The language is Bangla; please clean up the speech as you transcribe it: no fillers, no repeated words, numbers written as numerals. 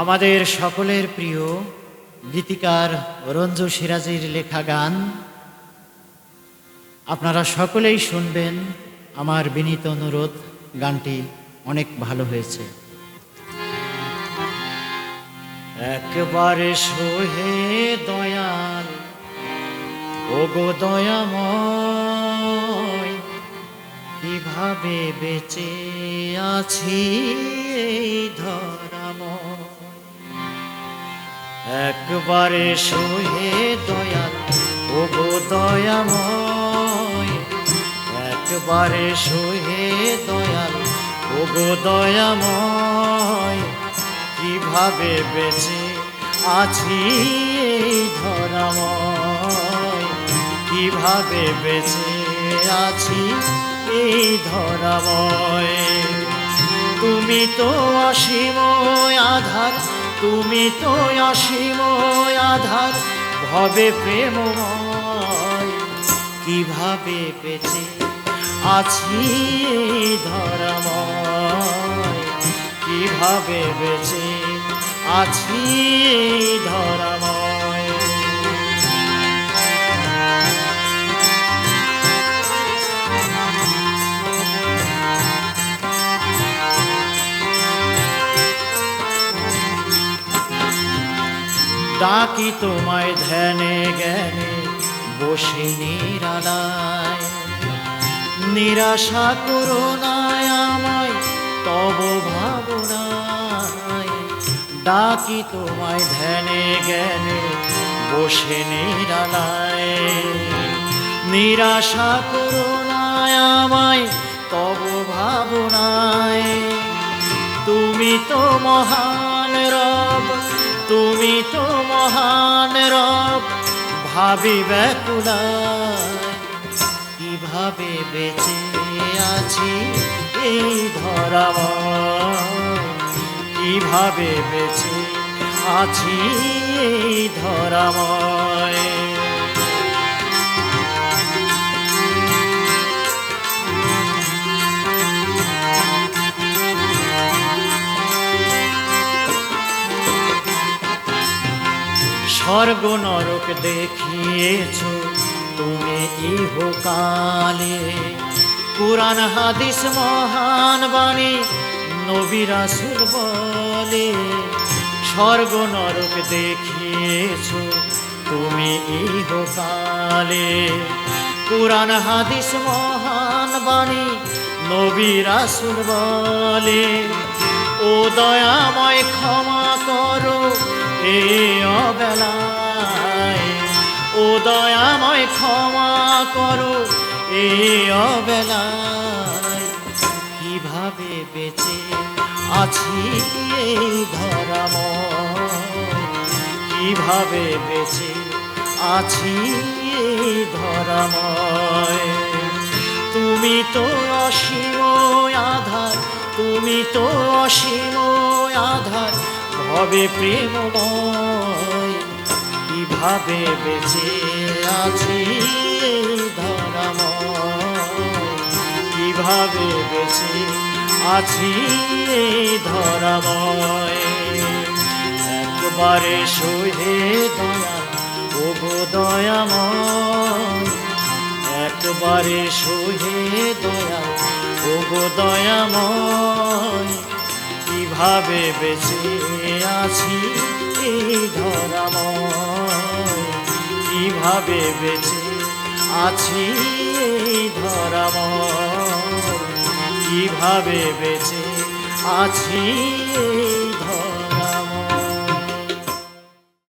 আমাদের সকলের প্রিয় গীতিকার রঞ্জু সিরাজের লেখা গান আপনারা সকলেই শুনবেন। আমার বিনীত অনুরোধ, গানটি অনেক ভালো হয়েছে। একবারে সোহে দয়াল, ওগো দয়াময়, কিভাবে বেঁচে আছি এই ধরাময়। একবারে সোহে দয়াল, ওগো দয়াময়, একবারে সোহে দয়াল, ওগো দয়াময়, কিভাবে বেঁচে আছি এই ধরাময়, কিভাবে বেঁচে আছি এই ধরাময়। তুমি তো অসীম আধার, তুমি তো অসীম আধার, ভবে প্রেমময়, কিভাবে বেঁচে আছি এই ধরাময়, কিভাবে বেঁচে আছি এই ধরাময়। ডাকি তোমায় ধ্যানে জ্ঞানে বসে নিরালায়, নিরাশা করো না আমায় তব ভাবনায়। ডাকি তোমায় ধ্যানে জ্ঞানে বসে নিরালায়, নিরাশা করো না আমায় তব ভাবনায়। তুমি তো মহান রব, তুমি তো মহান রব, ভাবি ব্যাকুলায়, কিভাবে বেঁচে আছি এই ধরাময়, কিভাবে বেঁচে আছি এই ধরাময়। স্বর্গ নরক দেখিয়েছ তুমি ইহকালে, কুরআন হাদিস মহান বাণী নবী রাসূল বলে। স্বর্গ নরক দেখিয়েছ তুমি ইহকালে, কুরআন হাদিস মহান বাণী নবী রাসূল বলে। ও দয়াময় ক্ষমা করো এ অবেলায়, ও দয়াময় ক্ষমা করো এ অবেলায়, কিভাবে বেঁচে আছি এই ধরাময়, কিভাবে বেঁচে আছি এই ধরাময়। তুমি তো অসীম আধার, তুমি তো অসীম আধার, ভবে প্রেমময়, কিভাবে বেঁচে আছি এই ধরাময়, কিভাবে বেঁচে আছি এই ধরাময়। একবারে সোহে দয়াল, ওগো দয়াময়, একবারে সোহে দয়াল, ওগো দয়াময়, কিভাবে বেঁচে আছি এই ধরাময়, কিভাবে বেঁচে আছি এই ধরাময়, কিভাবে বেঁচে আছি এই ধরাময়।